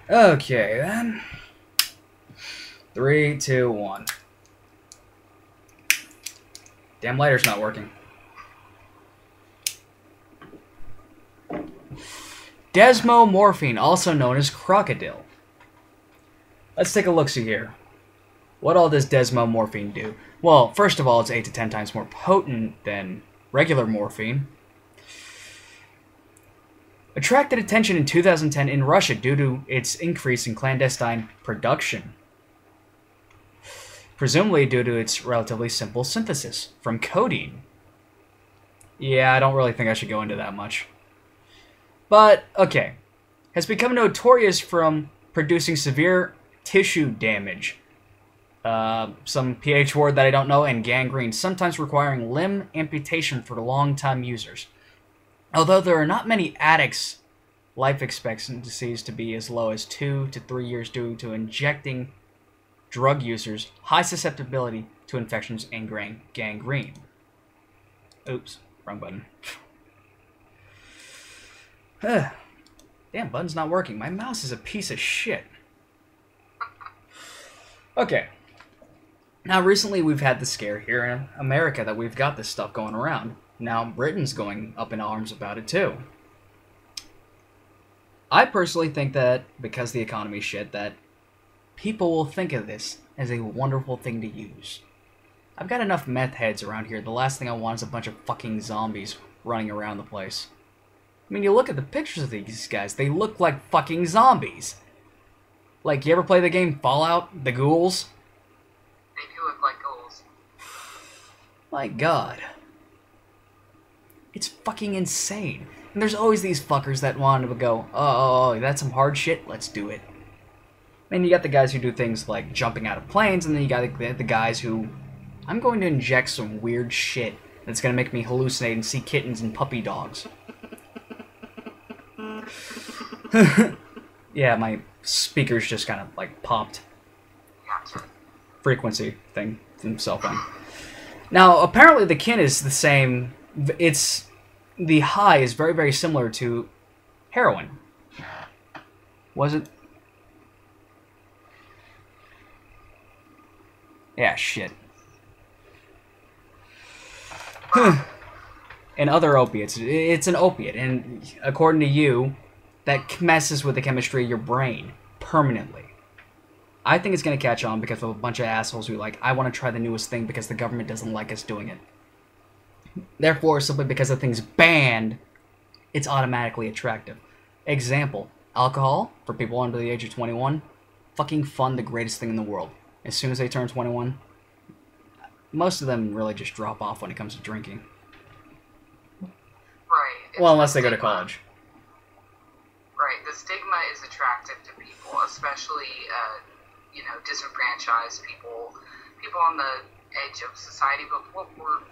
Okay, then. 3, 2, 1. Damn lighter's not working. Desmomorphine, also known as krokodil. Let's take a look-see here. What all does desmomorphine do? Well, first of all, it's 8 to 10 times more potent than regular morphine. Attracted attention in 2010 in Russia due to its increase in clandestine production. Presumably due to its relatively simple synthesis from codeine. Yeah, I don't really think I should go into that much. But, okay. Has become notorious from producing severe tissue damage. Some PH word that I don't know, and gangrene, sometimes requiring limb amputation for long-time users. Although there are not many addicts, life expectancies to be as low as 2 to 3 years due to injecting drug users, high susceptibility to infections and gangrene. Oops, wrong button. Damn, button's not working. My mouse is a piece of shit. Okay. Now, recently we've had the scare here in America that we've got this stuff going around. Now, Britain's going up in arms about it, too. I personally think that, because the economy's shit, that people will think of this as a wonderful thing to use. I've got enough meth heads around here. The last thing I want is a bunch of fucking zombies running around the place. I mean, you look at the pictures of these guys, they look like fucking zombies. Like, you ever play the game Fallout? The ghouls? They do look like ghouls. My god. It's fucking insane. And there's always these fuckers that want to go, oh, that's some hard shit, let's do it. And you got the guys who do things like jumping out of planes, and then you got the guys who, I'm going to inject some weird shit that's going to make me hallucinate and see kittens and puppy dogs. Yeah, my speakers just kind of like popped. Frequency thing from cell phone. Now, apparently the kin is the same. The high is very, very similar to heroin. Was it? Yeah, shit. And other opiates. It's an opiate, and according to you, that messes with the chemistry of your brain permanently. I think it's going to catch on because of a bunch of assholes who I want to try the newest thing because the government doesn't like us doing it. Therefore, simply because the thing's banned, it's automatically attractive. Example, alcohol, for people under the age of 21, fucking fun, the greatest thing in the world. As soon as they turn 21, most of them really just drop off when it comes to drinking. Right. Well, unless they go to college. Right. The stigma is attractive to people, especially, disenfranchised people on the edge of society. But what we're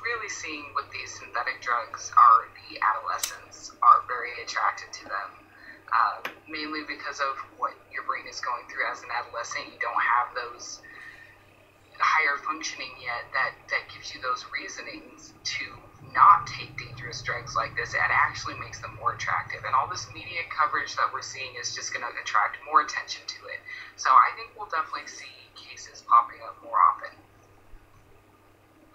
really seeing with these synthetic drugs are the adolescents are very attracted to them. Mainly because of what your brain is going through as an adolescent. You don't have those higher functioning yet that gives you those reasonings to not take dangerous drugs like this. It actually makes them more attractive. And all this media coverage that we're seeing is just going to attract more attention to it. So I think we'll definitely see cases popping up more often.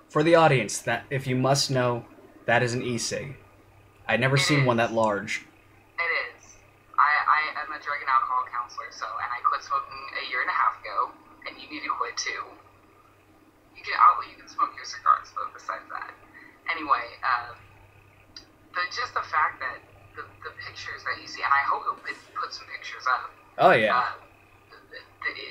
For the audience, that if you must know, that is an e-cig. I'd never seen one that large. It is. I am a drug and alcohol counselor, and I quit smoking a year and a half ago, and you need to quit too. You can smoke your cigars, but besides that. Anyway, just the fact that the pictures that you see, and I hope you'll put some pictures up. Oh, yeah.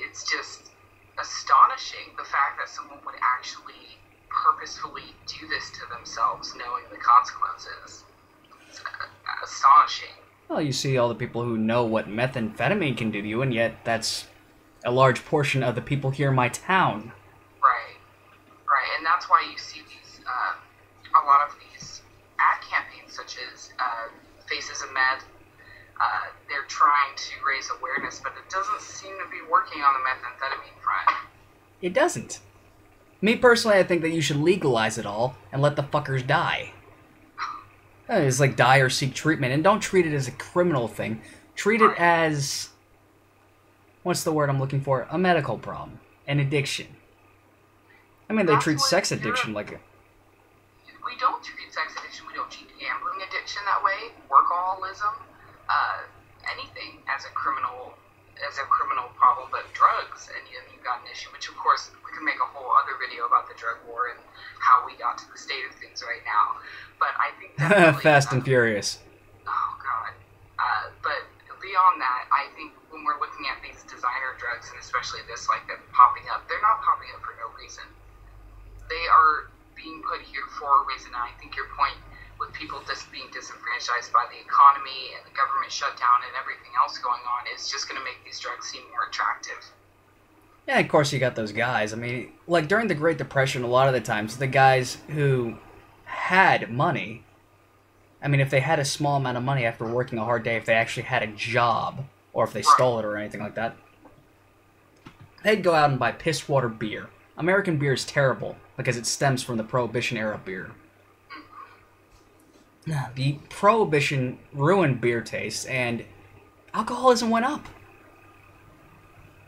It's just astonishing, the fact that someone would actually purposefully do this to themselves, knowing the consequences. It's astonishing. Well, you see all the people who know what methamphetamine can do to you, and yet that's a large portion of the people here in my town. Right, and that's why you see these, a lot of these ad campaigns, such as Faces of Meth. They're trying to raise awareness, but it doesn't seem to be working on the methamphetamine front. It doesn't. Me personally, I think that you should legalize it all and let the fuckers die. It's like die or seek treatment, and don't treat it as a criminal thing. Treat it as what's the word I'm looking for? A medical problem, an addiction. I mean, they treat sex addiction like a... We don't treat sex addiction, we don't treat gambling addiction that way, workaholism, anything as a criminal problem, but drugs, and you've got an issue, which of course we can make a whole other video about the drug war and how we got to the state of things right now. But I think definitely, Fast and Furious. Oh god. But beyond that, I think when we're looking at these designer drugs, and especially this, like, that's popping up, they're not popping up for no reason. They are being put here for a reason. And I think your point with people just being disenfranchised by the economy and the government shutdown and everything else going on is just going to make these drugs seem more attractive. Yeah, of course you got those guys. I mean, like during the Great Depression, a lot of the times, the guys who had money, I mean, if they had a small amount of money after working a hard day, if they actually had a job, or if they stole it or anything like that, they'd go out and buy piss water beer. American beer is terrible because it stems from the Prohibition era beer. The Prohibition ruined beer taste, and alcoholism went up.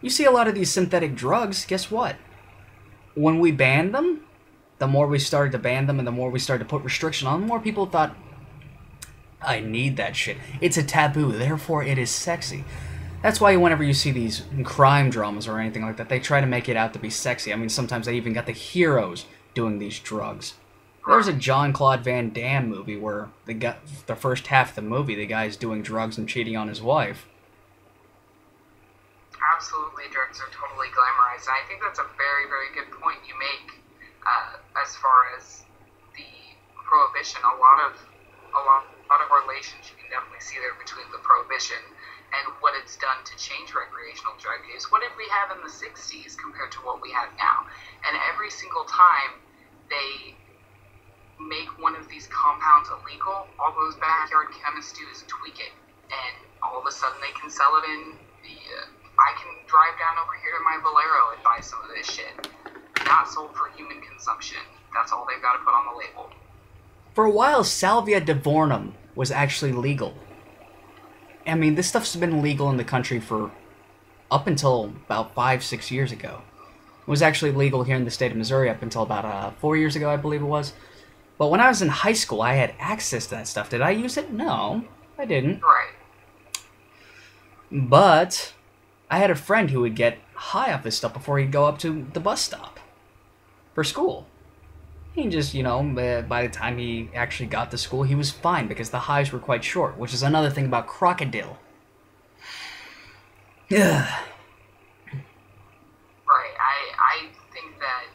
You see a lot of these synthetic drugs, guess what? When we banned them, the more we started to ban them and the more we started to put restriction on them, the more people thought, I need that shit. It's a taboo, therefore it is sexy. That's why whenever you see these crime dramas or anything like that, they try to make it out to be sexy. I mean, sometimes they even got the heroes doing these drugs. There's a Jean-Claude Van Damme movie where the first half of the movie, the guy's doing drugs and cheating on his wife. Absolutely, drugs are totally glamorized. And I think that's a very, very good point you make as far as the prohibition. A lot of relations you can definitely see there between the prohibition and what it's done to change recreational drug use. What did we have in the 60s compared to what we have now? And every single time they make one of these compounds illegal, all those backyard chemists do is tweak it, and all of a sudden they can sell it in the... I can drive down over here to my Valero and buy some of this shit. Not sold for human consumption. That's all they've got to put on the label. For a while, Salvia divornum was actually legal. I mean, this stuff's been legal in the country for up until about 5-6 years ago. It was actually legal here in the state of Missouri up until about 4 years ago, I believe it was. But when I was in high school, I had access to that stuff. Did I use it? No, I didn't. Right. But I had a friend who would get high off this stuff before he'd go up to the bus stop for school. He just, by the time he actually got to school, he was fine because the highs were quite short, which is another thing about krokodil. Right. I think that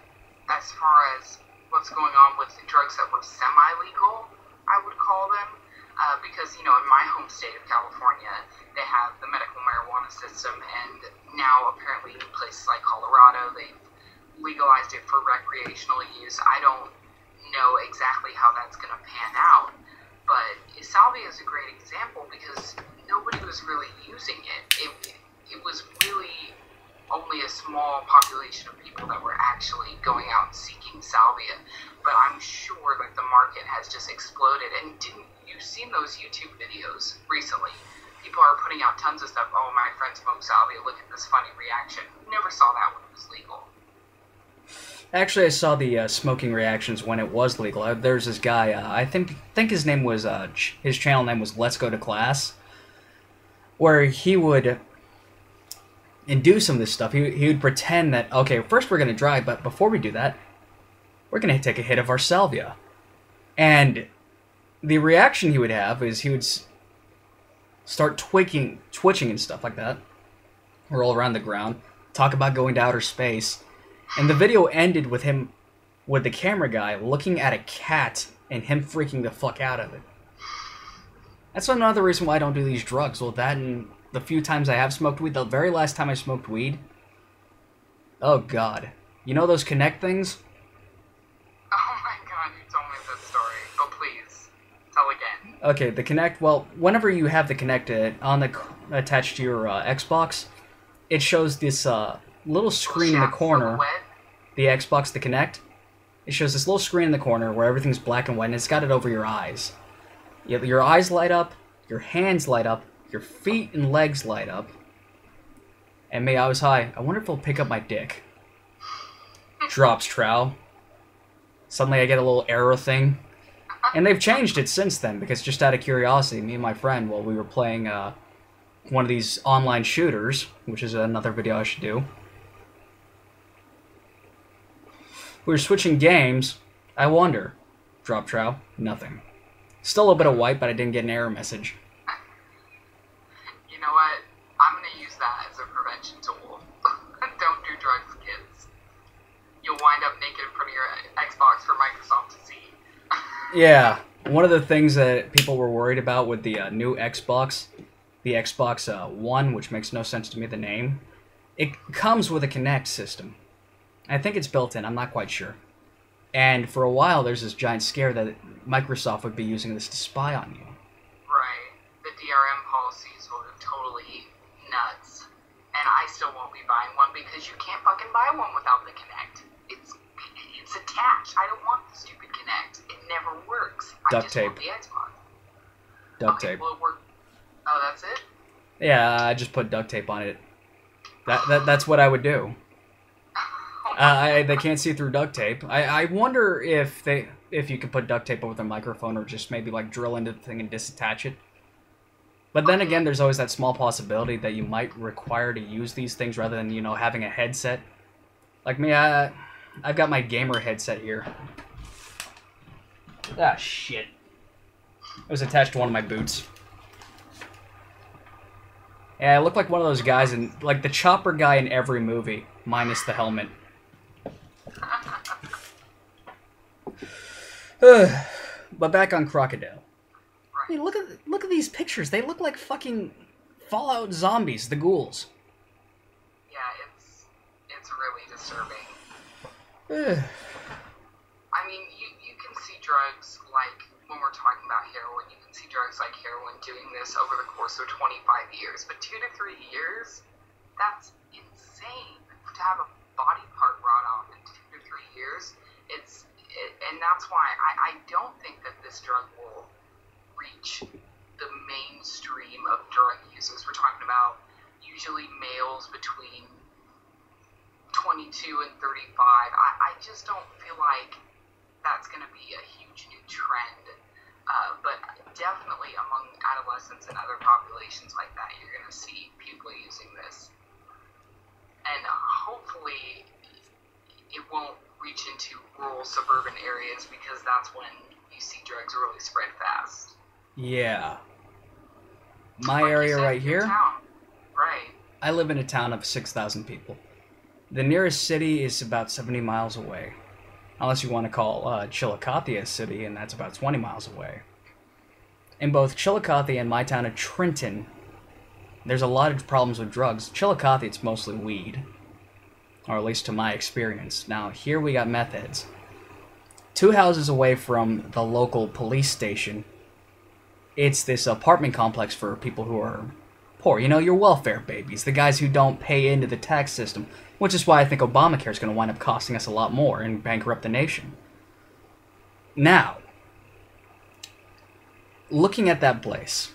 as far as what's going on with the drugs that were semi-legal, I would call them, because, in my home state of California, they have the medical marijuana system, and now apparently in places like Colorado, they've legalized it for recreational use. I don't know exactly how that's going to pan out, but salvia is a great example because nobody was really using it. It was really only a small population of people that were actually going out and seeking salvia, but I'm sure that the market has just exploded. And you've seen those YouTube videos recently? People are putting out tons of stuff. Oh, my friend smoked salvia. Look at this funny reaction. Never saw that when it was legal. Actually, I saw the smoking reactions when it was legal. There's this guy. I think his name was his channel name was Let's Go to Class, where he would do some of this stuff. He would pretend that, okay, first we're going to drive, but before we do that, we're going to take a hit of our salvia. And the reaction he would have is he would start twitching and stuff like that, roll around the ground, talk about going to outer space, and the video ended with him, with the camera guy, looking at a cat and him freaking the fuck out of it. That's another reason why I don't do these drugs. Well, that and the few times I have smoked weed, the very last time I smoked weed, oh god. You know those Connect things? Oh my god, you told me this story, but please, tell again. Okay, the Connect, well, whenever you have the Connect attached to your Xbox, it shows this little screen in the corner, the Xbox, the Connect. It shows this little screen in the corner where everything's black and white, and it's got it over your eyes. Your eyes light up, your hands light up, your feet and legs light up, And me, I was high. I wonder if he'll pick up my dick. Drops trowel. Suddenly I get a little error thing. And they've changed it since then, because just out of curiosity, me and my friend, while we were playing one of these online shooters, which is another video I should do, we were switching games. I wonder. Drop trowel. Nothing. Still a little bit of white, but I didn't get an error message. You know what? I'm going to use that as a prevention tool. Don't do drugs, kids. You'll wind up naked in front of your Xbox for Microsoft to see. Yeah. One of the things that people were worried about with the new Xbox, the Xbox One, which makes no sense to me, the name, it comes with a Kinect system. I think it's built in. I'm not quite sure. And for a while, there's this giant scare that Microsoft would be using this to spy on you. Right. The DRM policies were totally nuts. And I still won't be buying one because you can't fucking buy one without the Kinect. It's attached. I don't want the stupid Kinect. It never works. Duct I just tape. want the Xbox. Duct Okay, tape. well, oh, that's it? Yeah, I just put duct tape on it. That's what I would do. They can't see through duct tape. I wonder if you could put duct tape over the microphone, or just maybe like drill into the thing and disattach it. But then again, there's always that small possibility that you might require to use these things rather than, you know, having a headset. Like me, I've got my gamer headset here. Ah, shit. It was attached to one of my boots. Yeah, I look like one of those guys in, like, the chopper guy in every movie, minus the helmet. But back on Crocodile. I mean, look at these pictures. They look like fucking Fallout zombies, the ghouls. Yeah, it's really disturbing. Ugh. I mean, you can see drugs, like, when we're talking about heroin, you can see drugs like heroin doing this over the course of 25 years. But 2 to 3 years, that's insane. To have a body part rot off in 2 to 3 years, and that's why I don't think that this drug will reach the mainstream of drug users. We're talking about usually males between 22 and 35. I just don't feel like that's going to be a huge new trend. But definitely among adolescents and other populations like that, you're going to see people using this. And hopefully it won't reach into rural suburban areas, because that's when you see drugs really spread fast. Yeah. My Like area you said, right your here, town. Right. I live in a town of 6,000 people. The nearest city is about 70 miles away. Unless you want to call Chillicothe a city, and that's about 20 miles away. In both Chillicothe and my town of Trenton, there's a lot of problems with drugs. Chillicothe, it's mostly weed. Or at least to my experience. Now, here we got meth heads. 2 houses away from the local police station, it's this apartment complex for people who are poor. You know, your welfare babies. The guys who don't pay into the tax system. Which is why I think Obamacare is going to wind up costing us a lot more and bankrupt the nation. Now, looking at that place,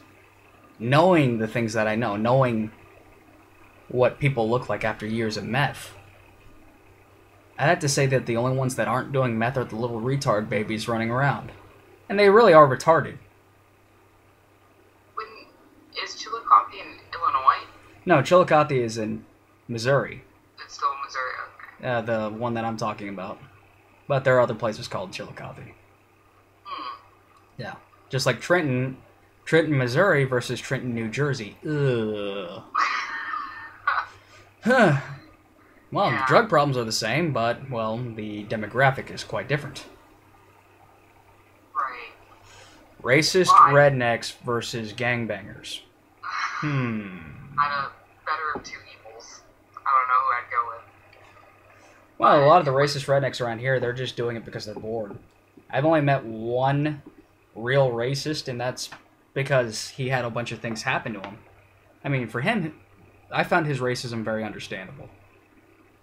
knowing the things that I know, knowing what people look like after years of meth, I'd have to say that the only ones that aren't doing meth are the little retard babies running around. And they really are retarded. Is Chillicothe in Illinois? No, Chillicothe is in Missouri. It's still in Missouri, okay. The one that I'm talking about. But there are other places called Chillicothe. Yeah. Just like Trenton, Missouri versus Trenton, New Jersey. Ugh. Huh. Well, Yeah. the drug problems are the same, but, well, the demographic is quite different. Right. Racist Well, rednecks versus gangbangers. Out of better of two evils, I don't know who I'd go with. Well, a lot of the racist rednecks around here, they're just doing it because they're bored. I've only met one real racist, and that's because he had a bunch of things happen to him. I mean, for him, I found his racism very understandable.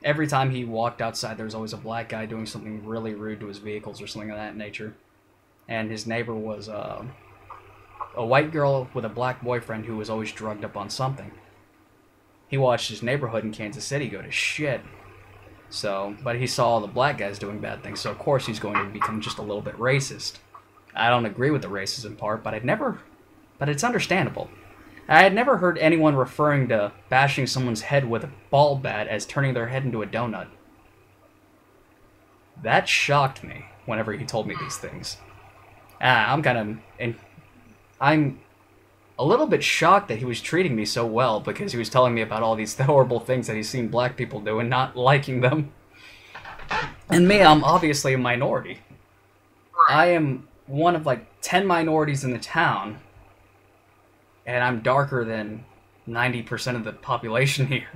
Every time he walked outside, there was always a black guy doing something really rude to his vehicles or something of that nature. And his neighbor was a white girl with a black boyfriend who was always drugged up on something. he watched his neighborhood in Kansas City go to shit. So, but he saw all the black guys doing bad things, so of course he's going to become just a little bit racist. I don't agree with the racism part, but it's understandable. I had never heard anyone referring to bashing someone's head with a ball bat as turning their head into a donut. That shocked me whenever he told me these things. I'm a little bit shocked that he was treating me so well, because he was telling me about all these horrible things that he's seen black people do and not liking them. And me, I'm obviously a minority. I am one of like 10 minorities in the town, and I'm darker than 90% of the population here.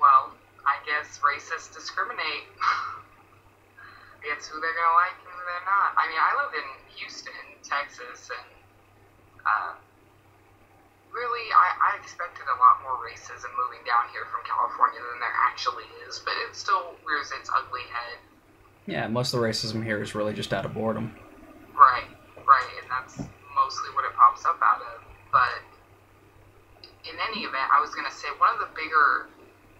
Well, I guess racists discriminate against who they're gonna like and who they're not. I mean, I live in Houston, Texas, and really, I expected a lot more racism moving down here from California than there actually is, but it still rears its ugly head. Yeah, most of the racism here is really just out of boredom. Right, and that's mostly what it pops up out of. But in any event, I was going to say one of the bigger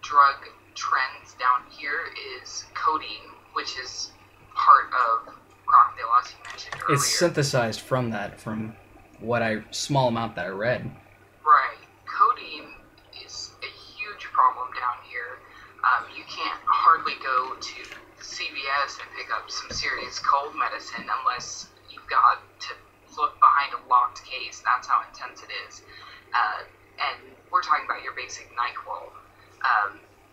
drug trends down here is codeine, which is part of krokodil, as you mentioned earlier. It's synthesized from what small amount that I read. Right. Codeine is a huge problem down here. You can't hardly go to CVS and pick up some serious cold medicine unless you've got to look behind a locked case. That's how intense it is. And we're talking about your basic NyQuil.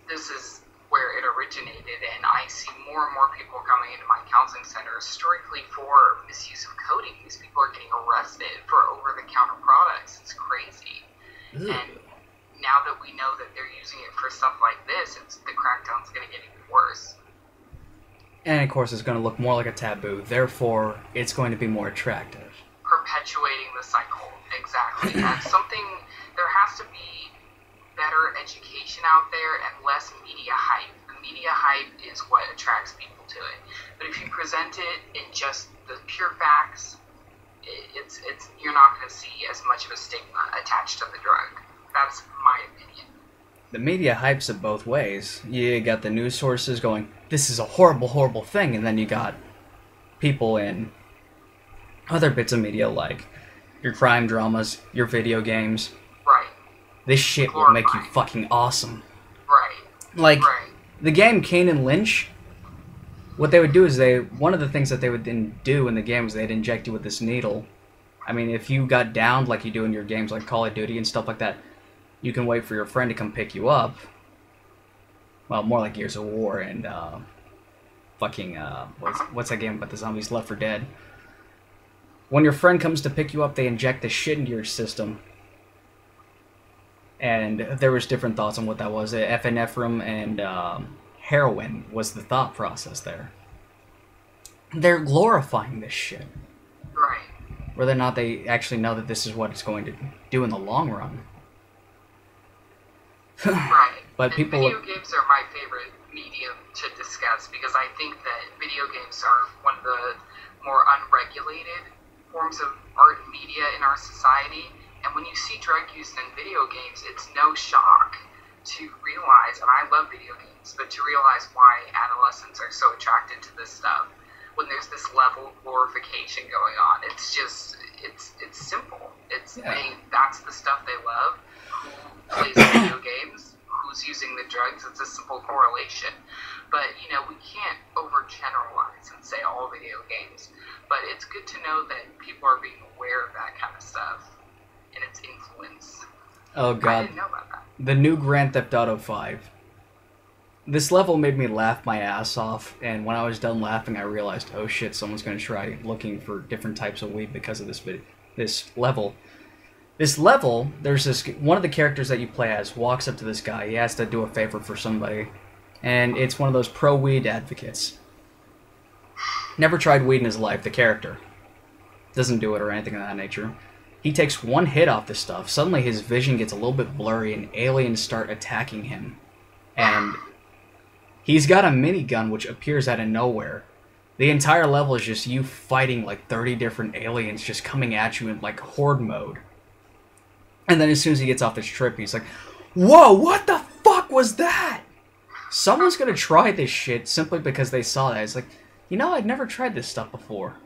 This is where it originated, and I see more and more people coming into my counseling center strictly for misuse of codeine. These people are getting arrested for over-the-counter products. It's crazy. Ugh. And now that we know that they're using it for stuff like this, the crackdown's going to get even worse. And of course, it's going to look more like a taboo. Therefore, it's going to be more attractive. Perpetuating the cycle. Exactly. That's something. There has to be better education out there and less media hype. The media hype is what attracts people to it. But if you present it in just the pure facts, it's you're not going to see as much of a stigma attached to the drug. That's my opinion. The media hypes it both ways. You got the news sources going, this is a horrible, horrible thing, and then you got people in other bits of media like your crime dramas, your video games. Right. This shit will make you fucking awesome. Right. Like, the game Kane and Lynch, what they would do is one of the things that they would then do in the game was they'd inject you with this needle. I mean, if you got downed like you do in your games like Call of Duty and stuff like that, you can wait for your friend to come pick you up. Well, more like Gears of War and, what's that game about the zombies, Left 4 Dead? When your friend comes to pick you up, they inject the shit into your system. And there was different thoughts on what that was. Epinephrine and heroin was the thought process there. They're glorifying this shit. Right. Whether or not they actually know that this is what it's going to do in the long run. Right. But and video games are my favorite medium to discuss because I think that video games are one of the more unregulated forms of art and media in our society. And when you see drug use in video games, it's no shock to realize, and I love video games, but to realize why adolescents are so attracted to this stuff when there's this level of glorification going on. It's just, it's simple. That's the stuff they love. Who plays video games? Who's using the drugs? It's a simple correlation. But, we can't overgeneralize and say all video games. But it's good to know that people are being aware of that kind of stuff and its influence. Oh god. I didn't know about that. The new Grand Theft Auto 5. This level made me laugh my ass off, and when I was done laughing, I realized, oh shit, someone's going to try looking for different types of weed because of this level. This level, there's one of the characters that you play as walks up to this guy. He has to do a favor for somebody, and it's one of those pro-weed advocates. Never tried weed in his life, the character. Doesn't do it or anything of that nature. He takes one hit off this stuff. Suddenly his vision gets a little bit blurry and aliens start attacking him. And he's got a minigun which appears out of nowhere. The entire level is just you fighting like 30 different aliens just coming at you in like horde mode. And then as soon as he gets off this trip, he's like, whoa, what the fuck was that? Someone's gonna try this shit simply because they saw that. It's like, you know, I'd never tried this stuff before.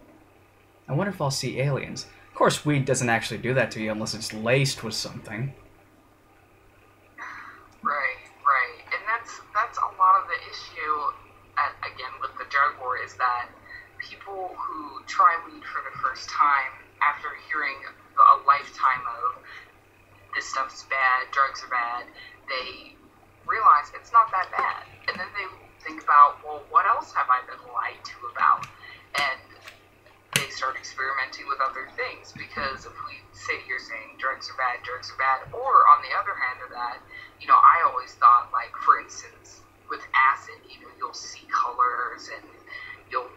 I wonder if I'll see aliens. Of course, weed doesn't actually do that to you unless it's laced with something. Right. And that's a lot of the issue, again, with the drug war, is that people who try weed for the first time, after hearing a lifetime of this stuff's bad, drugs are bad, they realize it's not that bad. And then they think about, well, what else have I been lied to about? And they start experimenting with other things, because if we sit here saying drugs are bad, or on the other hand of that, you know, I always thought, like, for instance, with acid, you know, you'll see colors and you'll,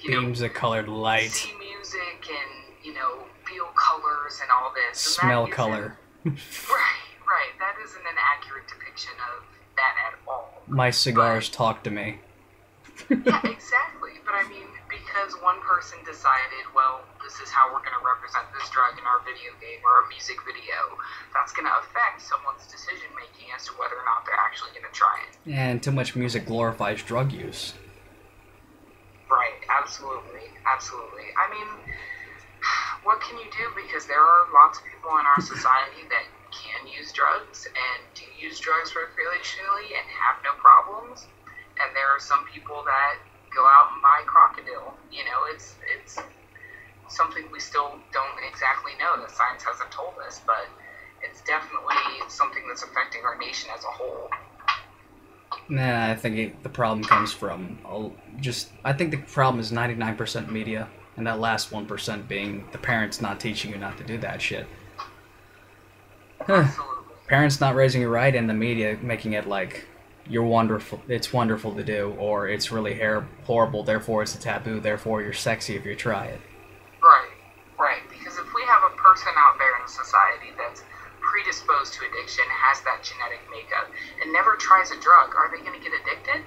beams of colored light, see music and, you know, feel colors and all this. And smell color. Right. That isn't an accurate depiction of that at all. My cigars talk to me. Yeah, exactly. But I mean, because one person decided, well, this is how we're going to represent this drug in our video game or a music video, that's going to affect someone's decision making as to whether or not they're actually going to try it. And too much music glorifies drug use. Right, absolutely. I mean, what can you do? Because there are lots of people in our society that can use drugs and do use drugs recreationally and have no problems. And there are some people that go out and buy krokodil. You know, it's something we still don't exactly know, that science hasn't told us, but it's definitely something that's affecting our nation as a whole. Nah, I think the problem comes from I think the problem is 99% media, and that last 1% being the parents not teaching you not to do that shit. Absolutely. Parents not raising you right, and the media making it like you're wonderful, it's wonderful to do, or it's really horrible, therefore it's a taboo, therefore you're sexy if you try it. Right. Because if we have a person out there in society that's predisposed to addiction, has that genetic makeup, and never tries a drug, are they going to get addicted?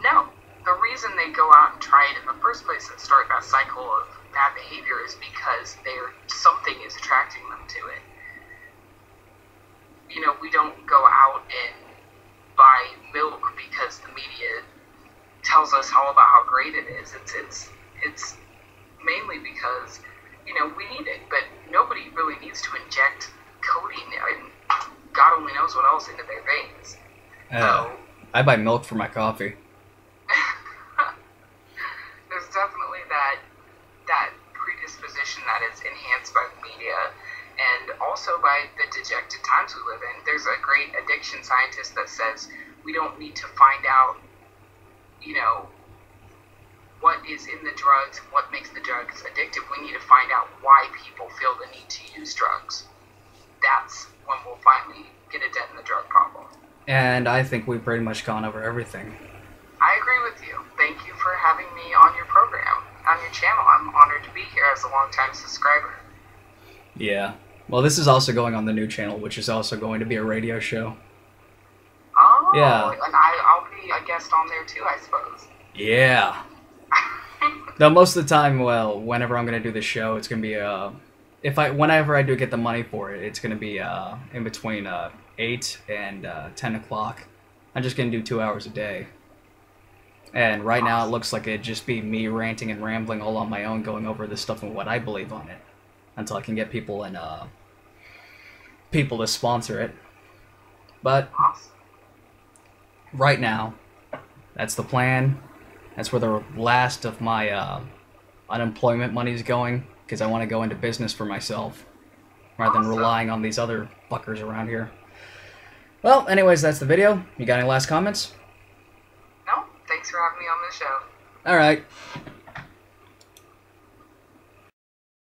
No. The reason they go out and try it in the first place and start that cycle of bad behavior is because something is attracting them to it. You know, we don't go out and buy milk because the media tells us all about how great it is. It's mainly because, you know, we need it, but nobody really needs to inject codeine and God only knows what else into their veins. I buy milk for my coffee. There's definitely that predisposition that is enhanced by the media, and also by the dejected times we live in. There's a great addiction scientist that says we don't need to find out, you know, what is in the drugs, what makes the drugs addictive. We need to find out why people feel the need to use drugs. That's when we'll finally get a dent in the drug problem. And I think we've pretty much gone over everything. I agree with you. Thank you for having me on your program, on your channel. I'm honored to be here as a longtime subscriber. Yeah. Well, this is also going on the new channel, which is also going to be a radio show. Oh, yeah. And I'll be a guest on there too, I suppose. Yeah. Now, most of the time, well, whenever I'm going to do the show, it's going to be, whenever I do get the money for it, it's going to be in between 8 and 10 o'clock. I'm just going to do 2 hours a day. And right now, it looks like it'd just be me ranting and rambling all on my own, going over this stuff and what I believe on it, until I can get people to sponsor it. But right now, that's the plan. That's where the last of my unemployment money is going, because I want to go into business for myself, rather than relying on these other fuckers around here. Well, anyways, that's the video. You got any last comments? No, thanks for having me on the show. Alright.